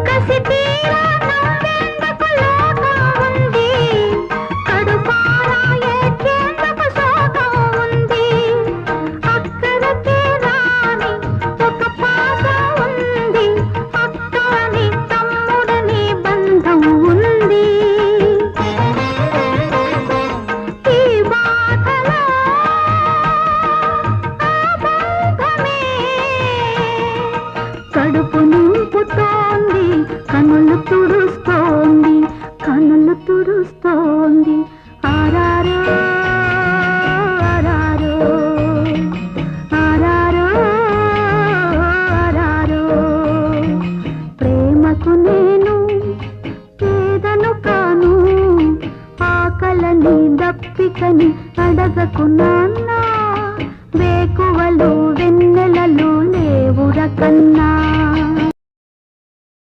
కసి తీరా నవ్వేందుకు లోకం ఉంది, కడుపారా ఏడ్చేందుకు శోకం ఉంది. అక్కడికే రాని ఒక పాపం ఉంది, అక్కని తమ్ముడని బంధం ఉంది. ఈ బాధలో కడుపు నింపుతోంది, కనులు తుడుస్తోంది, కనులు తుడుస్తోంది. ఆరారో ఆరారో ఆరారో ఆరారో. ప్రేమకు నేను పేదను కాను, ఆకలని దప్పికని అడగకు నాన్న, వేకువలు వెన్నెలలు లేవుర కన్నా.